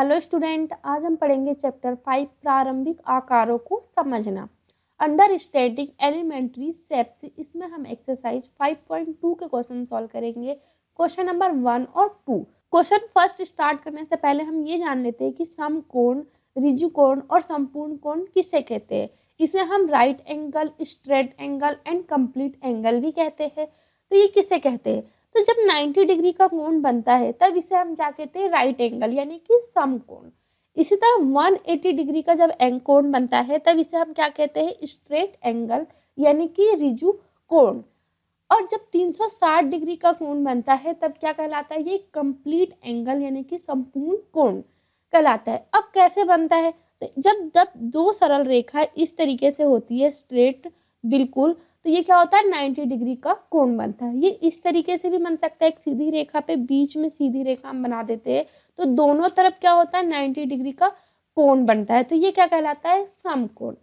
Hello student, आज हम पढ़ेंगे चैप्टर 5 प्रारंभिक आकारों को समझना। अंडरस्टैंडिंग एलिमेंट्री शेप्स, इसमें हम एक्सरसाइज 5.2 के क्वेश्चन सॉल्व करेंगे। क्वेश्चन नंबर 1 और 2। क्वेश्चन फर्स्ट स्टार्ट करने से पहले हम ये जान लेते हैं कि समकोण, ऋजुकोण और संपूर्ण कोण किसे कहते हैं। इसे हम right angle, straight angle and complete angle भी कहते हैं। तो ये किसे कहते हैं? तो जब 90 डिग्री का कोण बनता है तब इसे हम क्या कहते हैं? राइट एंगल यानी कि समकोण। इसी तरह 180 डिग्री का जब कोण बनता है तब इसे हम क्या कहते हैं? स्ट्रेट एंगल यानी कि ऋजु कोण। और जब 360 डिग्री का कोण बनता है तब क्या कहलाता है? ये कंप्लीट एंगल यानी कि संपूर्ण कोण कहलाता है। अब कैसे बनता है? जब दो सरल रेखा इस तरीके से होती है स्ट्रेट बिल्कुल, तो ये क्या होता है? 90 डिग्री का कोण बनता है। ये इस तरीके से भी बन सकता है, एक सीधी रेखा पे बीच में सीधी रेखा हम बना देते हैं तो दोनों तरफ क्या होता है? 90 डिग्री का कोण बनता है। तो ये क्या कहलाता है? समकोण।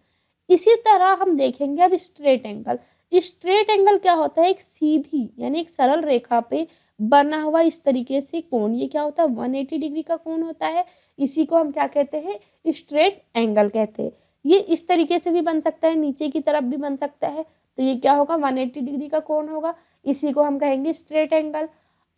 इसी तरह हम देखेंगे अब स्ट्रेट एंगल। स्ट्रेट एंगल क्या होता है? एक सीधी यानी एक सरल रेखा पे बना हुआ इस तरीके से कोण, ये क्या होता है? 180 डिग्री का कोण होता है। इसी को हम क्या कहते हैं? स्ट्रेट एंगल कहते हैं। ये इस तरीके से भी बन सकता है, नीचे की तरफ भी बन सकता है, तो ये क्या होगा? 180 डिग्री का कोण होगा। इसी को हम कहेंगे स्ट्रेट एंगल।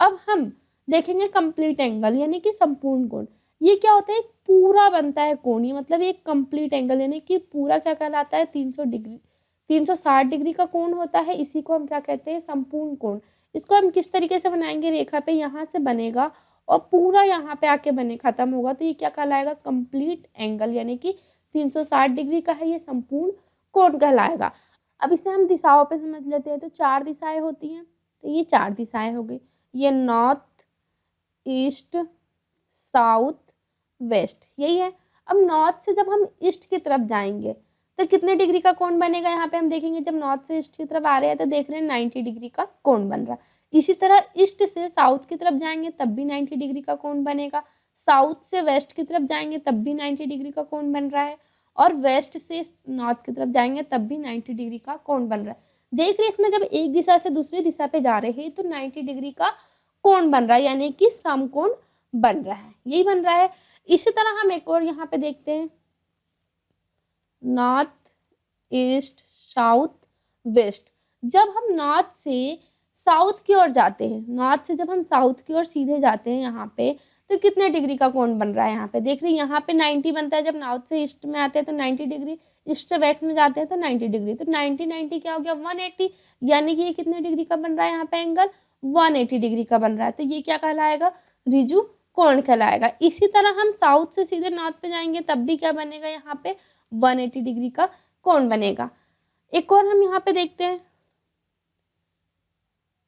अब हम देखेंगे कंप्लीट एंगल यानी कि संपूर्ण कोण। ये क्या होता है? एक पूरा बनता है कोण, ये मतलब एक कंप्लीट एंगल यानी कि पूरा क्या कहलाता है? 360 डिग्री का कोण होता है। इसी को हम क्या कहते हैं? संपूर्ण कोण। इसको हम किस तरीके से बनाएंगे? रेखा पे यहाँ से बनेगा और पूरा यहाँ पे आके बने खत्म होगा, तो ये क्या कहलाएगा? कंप्लीट एंगल यानी कि 360 डिग्री का है, ये संपूर्ण कोण कहलाएगा। अब इसे हम दिशाओं पे समझ लेते हैं। तो 4 दिशाएं होती हैं, तो ये 4 दिशाएं हो गई। ये नॉर्थ, ईस्ट, साउथ, वेस्ट, यही है। अब नॉर्थ से जब हम ईस्ट की तरफ जाएंगे तो कितने डिग्री का कोण बनेगा? यहाँ पे हम देखेंगे जब नॉर्थ से ईस्ट की तरफ आ रहे हैं तो देख रहे हैं 90 डिग्री का कोण बन रहा है। इसी तरह ईस्ट से साउथ की तरफ जाएंगे तब भी 90 डिग्री का कोण बनेगा। साउथ से वेस्ट की तरफ जाएंगे तब भी 90 डिग्री का कोण बन रहा है। और वेस्ट से नॉर्थ की तरफ जाएंगे तब भी 90 डिग्री का कोण बन रहा है। देख रहे हैं इसमें जब एक दिशा से दूसरी दिशा पे जा रहे हैं तो 90 डिग्री का कोण बन रहा है यानी कि समकोण बन रहा है, यही बन रहा है। इसी तरह हम एक और यहाँ पे देखते हैं, नॉर्थ, ईस्ट, साउथ, वेस्ट। जब हम नॉर्थ से साउथ की ओर जाते हैं, नॉर्थ से जब हम साउथ की ओर सीधे जाते हैं यहाँ पे, तो कितने डिग्री का कोण बन रहा है? यहाँ पे देख रहे हैं, यहाँ पे 90 बनता है। जब नॉर्थ से ईस्ट में आते हैं तो 90 डिग्री, ईस्ट से वेस्ट में जाते हैं तो 90 डिग्री। तो 90 क्या हो गया? 180, यानी कि ये कितने डिग्री का बन रहा है? यहाँ पे एंगल 180 डिग्री का बन रहा है। तो ये क्या कहलाएगा? ऋजु कोण कहलाएगा। इसी तरह हम साउथ से सीधे नॉर्थ पे जाएंगे तब भी क्या बनेगा? यहाँ पे 180 डिग्री का कोण बनेगा। एक और हम यहाँ पे देखते हैं,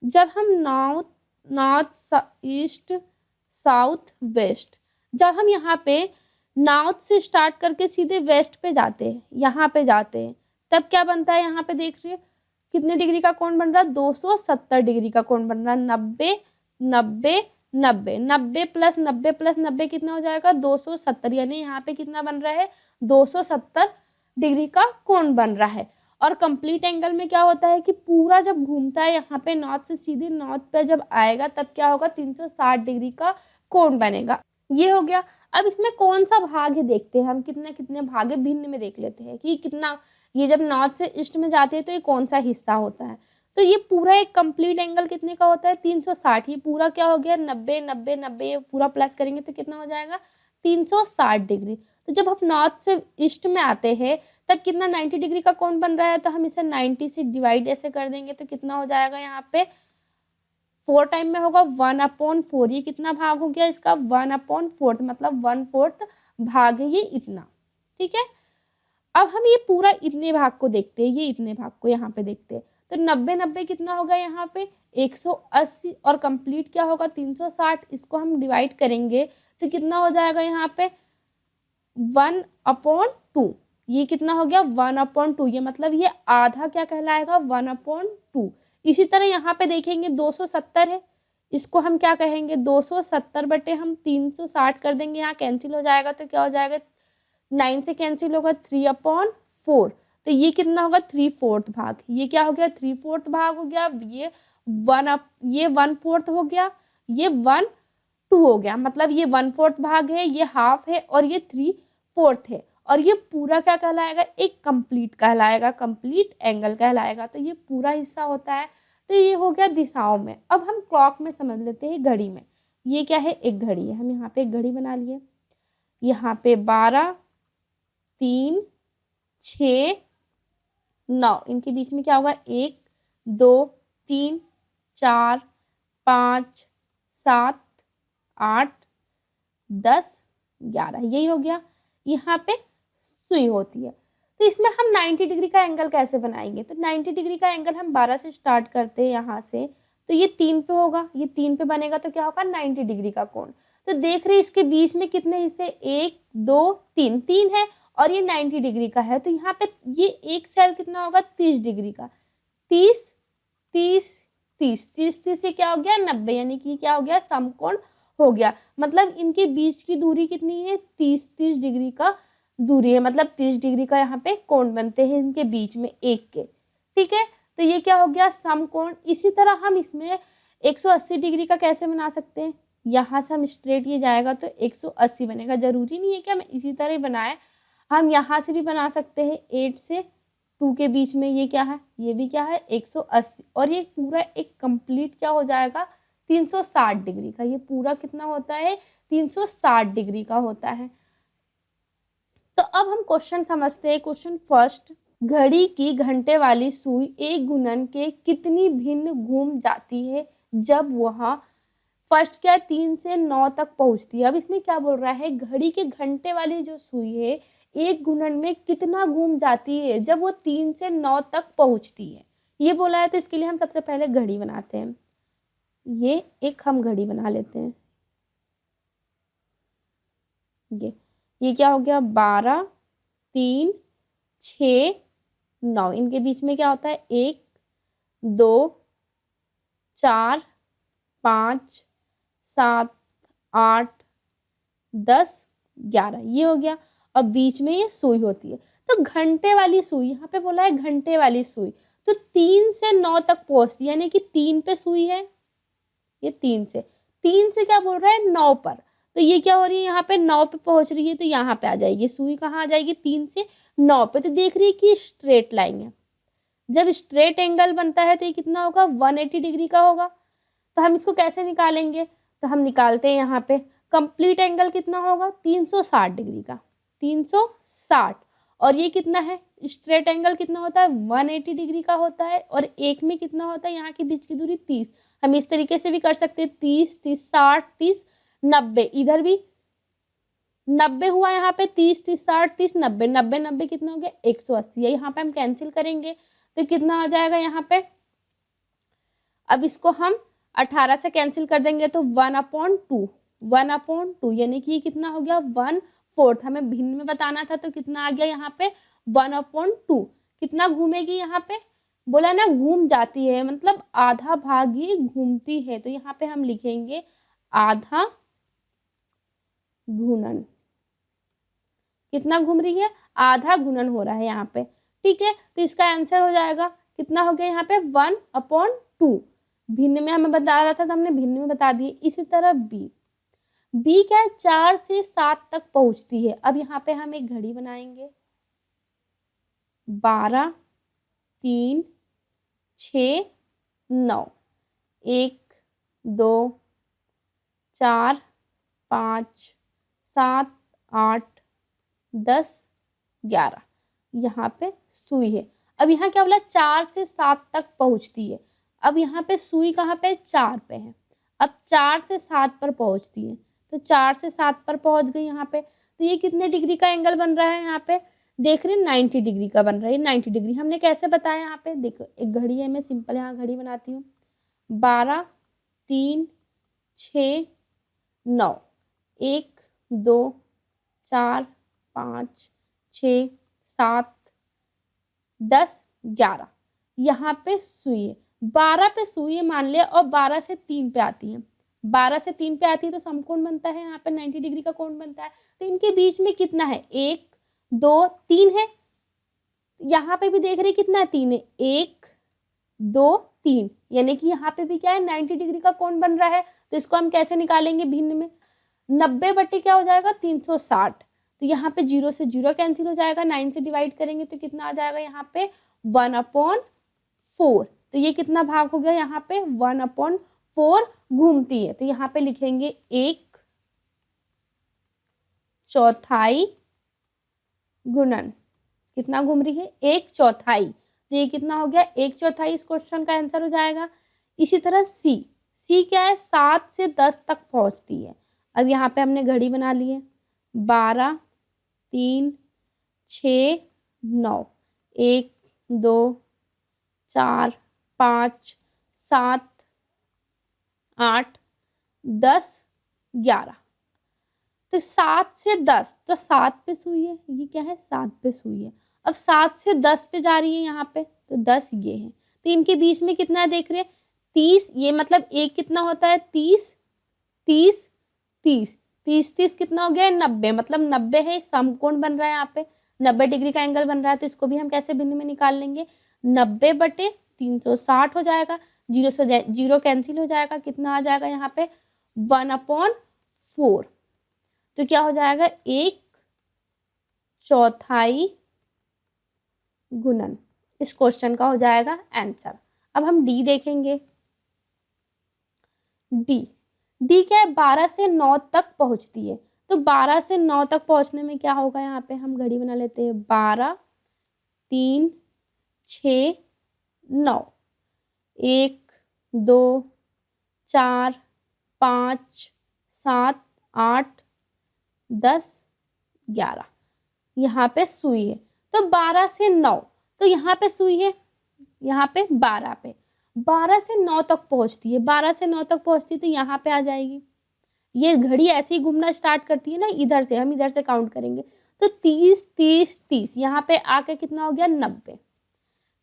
जब हम नॉर्थ, ईस्ट, साउथ, वेस्ट, जब हम यहाँ पे नॉर्थ से स्टार्ट करके सीधे वेस्ट पे जाते हैं, यहाँ पे जाते हैं, तब क्या बनता है? यहाँ पे देख रही है कितने डिग्री का कोण बन रहा है? 270 डिग्री का कोण बन रहा है। 90, 90, 90, 90 प्लस 90 प्लस 90 कितना हो जाएगा? 270, यानी यहाँ पे कितना बन रहा है? 270 डिग्री का कोण बन रहा है। और कंप्लीट एंगल में क्या होता है कि पूरा जब घूमता है यहाँ पे नॉर्थ से सीधे नॉर्थ पे जब आएगा तब क्या होगा? 360 डिग्री का कोण बनेगा। ये हो गया। अब इसमें कौन सा भाग है देखते हैं हम, कितने कितने भाग है भिन्न में देख लेते हैं कि कितना, ये जब नॉर्थ से ईस्ट में जाते हैं तो ये कौन सा हिस्सा होता है। तो ये पूरा एक कंप्लीट एंगल कितने का होता है? 360। ये पूरा क्या हो गया? 90, 90, 90, पूरा प्लस करेंगे तो कितना हो जाएगा? 360 डिग्री। तो जब हम नॉर्थ से ईस्ट में आते हैं तब कितना 90 डिग्री का कोण बन रहा है, तो हम इसे 90 से डिवाइड ऐसे कर देंगे तो कितना हो जाएगा? यहाँ पे 4 टाइम में होगा 1/4। ये कितना भाग हो गया इसका? 1/4, मतलब 1/4 भाग है ये, इतना। ठीक है। अब हम ये पूरा इतने भाग को देखते हैं, ये इतने भाग को यहाँ पे देखते हैं। तो 90, 90 कितना होगा यहाँ पे? 180। और कंप्लीट क्या होगा? 360। इसको हम डिवाइड करेंगे तो कितना हो जाएगा यहाँ पे? 1/2। ये कितना हो गया? 1/2। ये मतलब ये आधा क्या कहलाएगा? 1/2। इसी तरह यहाँ पे देखेंगे 270 है, इसको हम क्या कहेंगे? 270 बटे हम 360 कर देंगे, यहाँ कैंसिल हो जाएगा तो क्या हो जाएगा? 9 से कैंसिल होगा, 3/4। तो ये कितना होगा? 3/4 भाग। ये क्या हो गया? 3/4 भाग हो गया। ये 1/4 हो गया, ये 1/2 2 हो गया, मतलब ये 1/4 भाग है, ये हाफ है और ये 3/4 है, और ये पूरा क्या कहलाएगा, एक कंप्लीट कहलाएगा, कंप्लीट एंगल कहलाएगा। तो ये पूरा हिस्सा होता है। तो ये हो गया दिशाओं में। अब हम क्लॉक में समझ लेते हैं, घड़ी में। ये क्या है, एक घड़ी है। हम यहाँ पे एक घड़ी बना लिए। यहाँ पे 12, 3, 6, 9, इनके बीच में क्या होगा, 1, 2, 3, 4, 5, 7, 8, 10, 11, यही हो गया। यहाँ पे सुई होती है। तो इसमें हम 90 डिग्री का एंगल कैसे बनाएंगे, तो 90 डिग्री का एंगल हम 12 से स्टार्ट करते हैं यहाँ से। तो ये 3 पे होगा, ये 3 पे बनेगा तो क्या होगा, 90 डिग्री का कोण। तो देख रहे इसके बीच में कितने हिस्से, 1, 2, 3, 3 है, और ये 90 डिग्री का है। तो यहाँ पे ये एक सेल कितना होगा, 30 डिग्री का। 30, 30, 30, 30, 30 ये क्या हो गया, 90, यानी कि क्या हो गया, समकोण हो गया। मतलब इनके बीच की दूरी कितनी है, 30 डिग्री का दूरी है, मतलब 30 डिग्री का यहाँ पे कोण बनते हैं इनके बीच में एक के। ठीक है, तो ये क्या हो गया, समकोण। इसी तरह हम इसमें 180 डिग्री का कैसे बना सकते हैं, यहाँ से हम स्ट्रेट ये जाएगा तो 180 बनेगा। जरूरी नहीं है कि हम इसी तरह ही बनाए, हम यहाँ से भी बना सकते हैं। 8 से 2 के बीच में ये क्या है, ये भी क्या है, 180, और ये पूरा एक कंप्लीट क्या हो जाएगा, 360 डिग्री का। ये पूरा कितना होता है, 360 डिग्री का होता है। तो अब हम क्वेश्चन समझते हैं। क्वेश्चन फर्स्ट, घड़ी की घंटे वाली सुई एक घूर्णन के कितनी भिन्न घूम जाती है जब वह फर्स्ट क्या 3 से 9 तक पहुंचती है। अब इसमें क्या बोल रहा है, घड़ी के घंटे वाली जो सुई है एक घूर्णन में कितना घूम जाती है जब वो 3 से 9 तक पहुंचती है, ये बोला है। तो इसके लिए हम सबसे पहले घड़ी बनाते हैं। ये एक हम घड़ी बना लेते हैं। ये क्या हो गया, 12, 3, 6, 9, इनके बीच में क्या होता है, 1, 2, 4, 5, 7, 8, 10, 11, ये हो गया। और बीच में ये सुई होती है। तो घंटे वाली सुई, यहाँ पे बोला है घंटे वाली सुई, तो 3 से 9 तक पहुंचती है, यानी कि 3 पे सुई है, ये 3 से क्या बोल रहा है, 9 पर। तो ये क्या हो रही है, यहाँ पे 9 पे पहुंच रही है, तो यहाँ पे आ जाएगी सुई, कहाँ आ जाएगी, 3 से 9 पे। तो देख रही है कि स्ट्रेट लाइन है। जब स्ट्रेट एंगल बनता है तो ये कितना होगा, 180 डिग्री का होगा। तो हम इसको कैसे निकालेंगे, तो हम निकालते हैं यहाँ पे कंप्लीट एंगल कितना होगा, 360 डिग्री का, 360। और ये कितना है, स्ट्रेट एंगल कितना होता है, 180 डिग्री का होता है। और एक में कितना होता है, यहाँ के बीच की दूरी 30। हम इस तरीके से भी कर सकते हैं, 30, 30, 60, 30, 90, इधर भी 90 हुआ, यहाँ पे 30, 30, 60, 30, 90, 90, 90 कितना हो गया, 180। यहाँ पे हम कैंसिल करेंगे तो कितना आ जाएगा यहाँ पे। अब इसको हम 18 से कैंसिल कर देंगे तो 1/2, 1/2, यानी कि ये कितना हो गया, 1/4। हमें भिन्न में बताना था तो कितना आ गया यहाँ पे, 1/2। कितना घूमेगी यहाँ पे, बोला ना घूम जाती है, मतलब आधा भाग ये घूमती है। तो यहाँ पे हम लिखेंगे आधा घूर्णन। कितना घूम रही है, आधा घूर्णन हो रहा है यहाँ पे। ठीक है, तो इसका आंसर हो जाएगा कितना हो गया यहाँ पे, 1/2। भिन्न में हमें बता रहा था तो हमने भिन्न में बता दिए। इसी तरह बी क्या है, 4 से 7 तक पहुंचती है। अब यहाँ पे हम एक घड़ी बनाएंगे, 12, 3, 6, 9, 1, 2, 4, 5, 7, 8, 10, 11, यहाँ पे सुई है। अब यहाँ क्या बोला, 4 से 7 तक पहुंचती है। अब यहाँ पे सुई कहाँ पे, 4 पे है। अब 4 से 7 पर पहुंचती है, तो 4 से 7 पर पहुंच गई यहाँ पे। तो ये कितने डिग्री का एंगल बन रहा है, यहाँ पे देख रहे हैं 90 डिग्री का बन रहा है। 90 डिग्री हमने कैसे बताया, यहाँ पे देखो एक घड़ी है, मैं सिंपल यहाँ घड़ी बनाती हूँ। 12, 3, 6, 9, 1, 2, 4, 5, 6, 7, 10, 11, यहाँ पे सुई है। 12 पे सुई है मान लिया, और 12 से 3 पे आती है। 12 से 3 पे आती है तो समकोण बनता है, यहाँ पे 90 डिग्री का कोण बनता है। तो इनके बीच में कितना है, 1, 2, 3 है। यहाँ पे भी देख रहे कितना है, 3 है, 1, 2 3, यानी कि यहाँ पे भी क्या है 90 डिग्री का कोण बन रहा है। तो इसको हम कैसे निकालेंगे भिन्न में, 90 बटे क्या हो जाएगा 360। तो यहाँ पे 0 से 0 कैंसिल हो जाएगा, 9 से डिवाइड करेंगे तो कितना आ जाएगा यहाँ पे 1/4। तो ये कितना भाग हो गया यहाँ पे 1/4 घूमती है। तो यहाँ पे लिखेंगे 1/4 गुणन कितना घूम रही है 1/4। तो ये कितना हो गया 1/4, इस क्वेश्चन का आंसर हो जाएगा। इसी तरह सी क्या है 7 से 10 तक पहुंचती है। अब यहाँ पे हमने घड़ी बना ली है 12 3 6 9, 1 2 4 5 7 8 10 11। तो 7 से 10, तो 7 पे सुई है, ये क्या है 7 पे सुई है। अब 7 से 10 पे जा रही है यहाँ पे, तो 10 ये है। तो इनके बीच में कितना है देख रहे हैं 30, ये मतलब एक कितना होता है 30 30 30 30 30 कितना हो गया 90, मतलब 90 है, समकोण बन रहा है यहाँ पे 90 डिग्री का एंगल बन रहा है। तो इसको भी हम कैसे भिन्न में निकाल लेंगे 90 बटे 360 हो जाएगा, 0 से 0 कैंसिल हो जाएगा, कितना आ जाएगा यहाँ पे 1/4। तो क्या हो जाएगा 1/4 गुणन, इस क्वेश्चन का हो जाएगा आंसर। अब हम डी देखेंगे। डी क्या है 12 से 9 तक पहुंचती है। तो 12 से 9 तक पहुंचने में क्या होगा, यहाँ पे हम घड़ी बना लेते हैं 12 3 6 9, 1 2 4 5 7 8 10 11, यहाँ पे सुई है। तो 12 से 9, तो यहाँ पे सुई है, यहाँ पे 12 पे 12 से 9 तक पहुँचती है, 12 से 9 तक पहुँचती तो यहाँ पे आ जाएगी। ये घड़ी ऐसे ही घूमना स्टार्ट करती है ना, इधर से हम इधर से काउंट करेंगे तो 30 30 30, यहाँ पे आके कितना हो गया 90।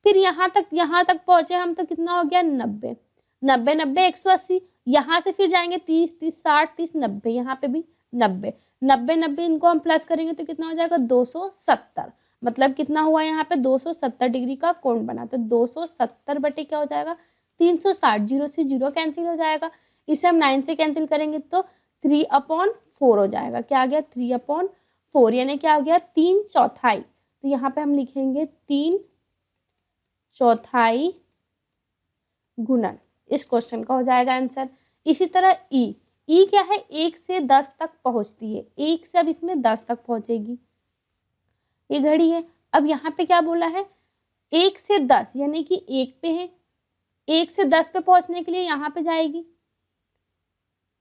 फिर यहाँ तक पहुँचे हम तो कितना हो गया 90 90 90 180। यहाँ से फिर जाएंगे 30 30 60 30 90, यहाँ पे भी 90 90 90, इनको हम प्लस करेंगे तो कितना हो जाएगा 270। मतलब कितना हुआ यहाँ पे 270 डिग्री का कोण बना। तो 270 बटे क्या हो जाएगा 360, 0 से 0 कैंसिल हो जाएगा। इसे हम 9 से कैंसिल करेंगे तो 3/4 हो जाएगा। क्या आ गया 3/4, यानी क्या हो गया 3/4। तो यहाँ पे हम लिखेंगे 3/4 गुणन, इस क्वेश्चन का हो जाएगा आंसर। इसी तरह ई क्या है 1 से 10 तक पहुंचती है, 1 से अब इसमें 10 तक पहुंचेगी, ये घड़ी है। अब यहाँ पे क्या बोला है 1 से 10, यानी कि 1 पे है, 1 से 10 पे पहुंचने के लिए यहाँ पे जाएगी,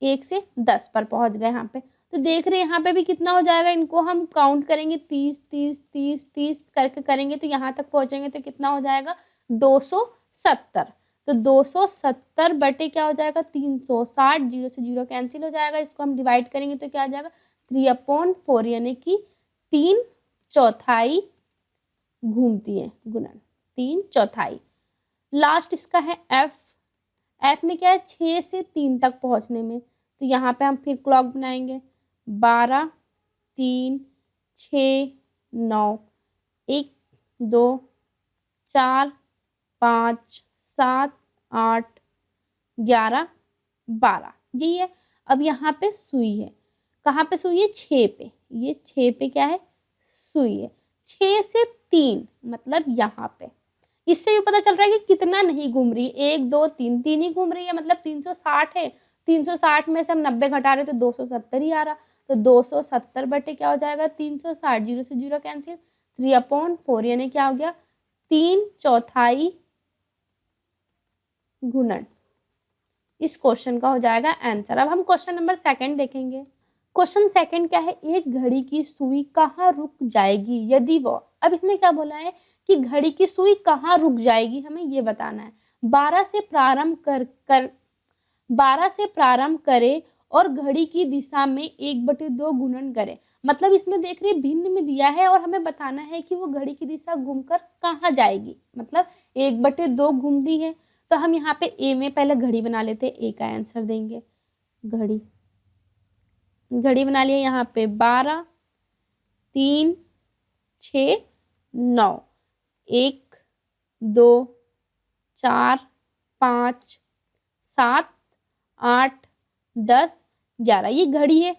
1 से 10 पर पहुंच गए यहाँ पे। तो देख रहे हैं यहाँ पे भी कितना हो जाएगा, इनको हम काउंट करेंगे 30 30 30 30 करके करेंगे तो यहाँ तक पहुंचेंगे तो कितना हो जाएगा 270। तो 270 बटे क्या हो जाएगा 360, 0 से 0 कैंसिल हो जाएगा। इसको हम डिवाइड करेंगे तो क्या आ जाएगा 3/4, यानी कि 3/4 घूमती है गुणन 3/4। लास्ट इसका है एफ में क्या है 6 से 3 तक पहुंचने में। तो यहाँ पे हम फिर क्लॉक बनाएंगे 12 3 6 9, 1 2 4 5 7 8 11 12, यही है। अब यहाँ पे सुई है, कहाँ पे सुई है 6 पे, ये 6 पे क्या है सुई है। 6 से 3 मतलब यहाँ पे, इससे भी पता चल रहा है कि कितना नहीं घूम रही, 1 2 3 3 ही घूम रही है, मतलब 360 है। 360 में से हम 90 घटा रहे तो 270 ही आ रहा। तो 270 बटे क्या हो जाएगा 360, 0 से 0 कैंसिल, 3/4, यानी क्या हो गया 3/4 गुणन, इस क्वेश्चन का हो जाएगा आंसर। अब हम क्वेश्चन नंबर 2 देखेंगे। क्वेश्चन 2 क्या है, एक घड़ी की सुई कहाँ रुक जाएगी यदि वो, अब इसमें क्या बोला है कि घड़ी की सुई कहाँ रुक जाएगी, हमें ये बताना है। 12 से प्रारंभ करे और घड़ी की दिशा में 1/2 गुणन करे। मतलब इसमें देख रहे भिन्न में दिया है और हमें बताना है कि वो घड़ी की दिशा घूमकर कहाँ जाएगी, मतलब 1/2 घूमती है। तो हम यहाँ पे ए में पहले घड़ी बना लेते हैं, ए का आंसर देंगे। घड़ी बना लिया यहाँ पे 12 3 6 9, 1 2 4 5 7 8 10 11, ये घड़ी है,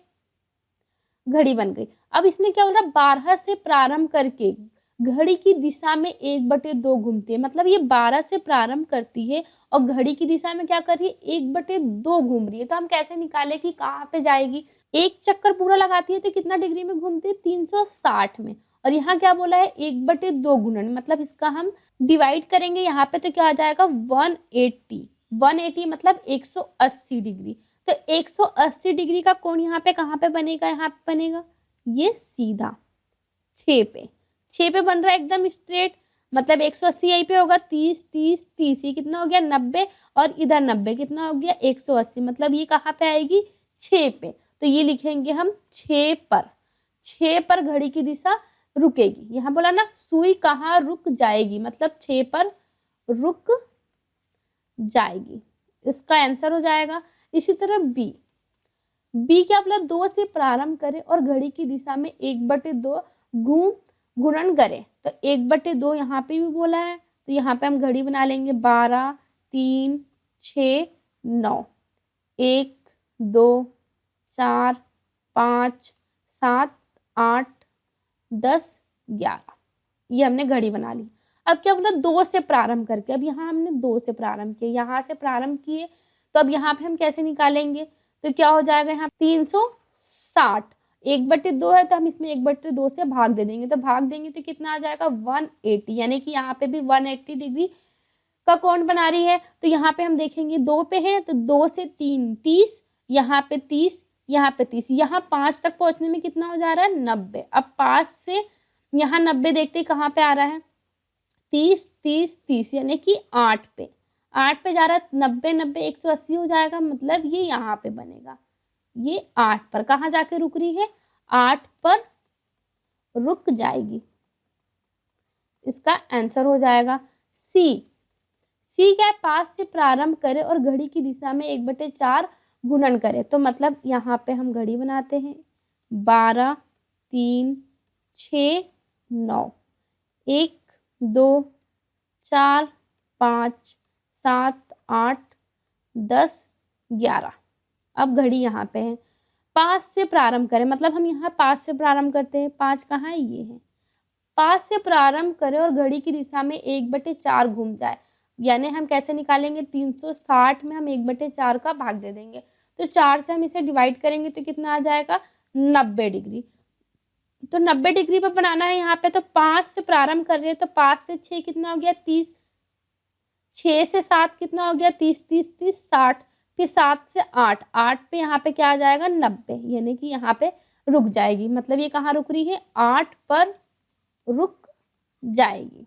घड़ी बन गई। अब इसमें क्या बोल रहा है, 12 से प्रारंभ करके घड़ी की दिशा में 1/2 घूमती है, मतलब ये 12 से प्रारंभ करती है और घड़ी की दिशा में क्या कर रही है, 1/2 घूम रही है। तो हम कैसे निकाले कि कहाँ पे जाएगी, एक चक्कर पूरा लगाती है तो कितना डिग्री में घूमती है, 360 में। और यहाँ क्या बोला है, 1/2 गुणन, मतलब इसका हम डिवाइड करेंगे यहाँ पे तो क्या आ जाएगा 180, 180 मतलब 180 डिग्री। तो 180 डिग्री का कोण यहाँ पे कहाँ पे बनेगा, यहाँ पे बनेगा ये सीधा 6 पे बन रहा है एकदम स्ट्रेट, मतलब 180 यहीं पे होगा, 30 30 30, ये कितना हो गया 90, और इधर 90 कितना हो गया 180, मतलब ये कहाँ पे आएगी 6 पे। तो ये लिखेंगे हम 6 पर घड़ी की दिशा रुकेगी। यहाँ बोला ना सुई कहाँ रुक जाएगी, मतलब 6 पर रुक जाएगी, इसका आंसर हो जाएगा। इसी तरह बी क्या बोला, 2 से प्रारंभ करें और घड़ी की दिशा में 1/2 गुणन करें। तो 1/2 यहाँ पे भी बोला है, तो यहाँ पे हम घड़ी बना लेंगे 12 3 6 9, 1 2 4 5 7 8 10 11, ये हमने घड़ी बना ली। अब क्या बोला 2 से प्रारंभ करके, अब यहाँ हमने 2 से प्रारंभ किया, यहाँ से प्रारंभ किए, तो अब यहाँ पे हम कैसे निकालेंगे, तो क्या हो जाएगा यहाँ 360, 1/2 है तो हम इसमें 1/2 से भाग दे देंगे, तो भाग देंगे तो कितना आ जाएगा 180, यानी कि यहाँ पे भी 180 डिग्री का कोण बना रही है। तो यहाँ पे हम देखेंगे 2 पे है तो 2 से 3 30, यहाँ पे 30, यहाँ पे 30, यहाँ 5 तक पहुंचने में कितना हो जा रहा है 90। अब 5 से यहाँ 90 देखते कहाँ पे आ रहा है 30 30 30, यानी कि 8 पे जा रहा है, 90 90 180 हो जाएगा, मतलब ये यहाँ पे बनेगा, ये 8 पर कहाँ जाके रुक रही है, 8 पर रुक जाएगी, इसका आंसर हो जाएगा सी क्या है, 5 से प्रारंभ करें और घड़ी की दिशा में 1/4 गुणन करें। तो मतलब यहाँ पे हम घड़ी बनाते हैं 12 3 6 9, 1 2 4 5 7 8 10 11। अब घड़ी यहाँ पे है, 5 से प्रारंभ करें, मतलब हम यहाँ 5 से प्रारंभ करते हैं, 5 कहाँ है, ये है, 5 से प्रारंभ करें और घड़ी की दिशा में 1/4 घूम जाए, यानी हम कैसे निकालेंगे 360 में हम 1/4 का भाग दे देंगे, तो 4 से हम इसे डिवाइड करेंगे तो कितना आ जाएगा 90 डिग्री। तो 90 डिग्री पर बनाना है यहाँ पे, तो 5 से प्रारंभ कर रहे हैं तो 5 से 6 कितना हो गया 30, 6 से 7 कितना हो गया 30 30 30 60, फिर 7 से 8 8 पे यहाँ पे क्या आ जाएगा 90, यानी कि यहाँ पे रुक जाएगी, मतलब ये कहाँ रुक रही है 8 पर रुक जाएगी।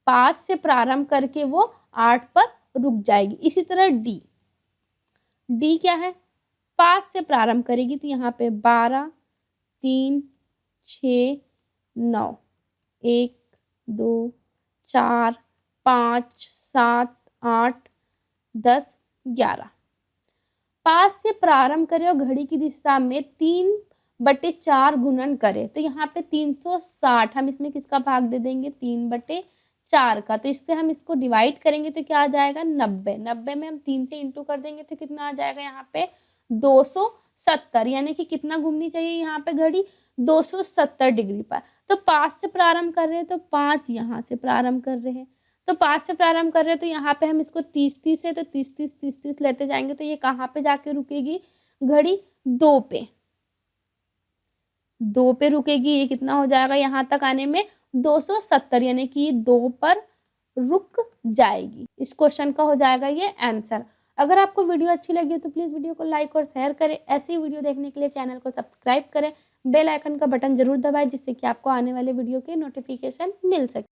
5 से प्रारंभ करके वो 8 पर रुक जाएगी। इसी तरह डी क्या है, 5 से प्रारंभ करेगी तो यहाँ पे 12 3 6 9, 1 2 4 5 7 8 10 11। 5 से प्रारंभ करें और घड़ी की दिशा में 3/4 गुणन करें, तो यहाँ पे 360 हम इसमें किसका भाग दे देंगे 3/4 का, तो इससे हम इसको डिवाइड करेंगे तो क्या आ जाएगा 90, 90 में हम 3 से इंटू कर देंगे तो कितना आ जाएगा यहाँ पे 270, यानी कि कितना घूमनी चाहिए यहाँ पे घड़ी 270 डिग्री पर। तो 5 से प्रारंभ कर रहे हैं तो 5 यहाँ से प्रारंभ कर रहे हैं, तो 5 से प्रारंभ कर रहे हैं तो यहाँ पे हम इसको 30 30 है तो 30 30 30 30 लेते जाएंगे, तो ये कहाँ पे जाके रुकेगी घड़ी 2 पे रुकेगी, ये कितना हो जाएगा यहाँ तक आने में 270, यानी कि 2 पर रुक जाएगी। इस क्वेश्चन का हो जाएगा ये आंसर। अगर आपको वीडियो अच्छी लगी हो तो प्लीज़ वीडियो को लाइक और शेयर करें। ऐसी वीडियो देखने के लिए चैनल को सब्सक्राइब करें, बेल आइकन का बटन जरूर दबाएं जिससे कि आपको आने वाले वीडियो के नोटिफिकेशन मिल सके।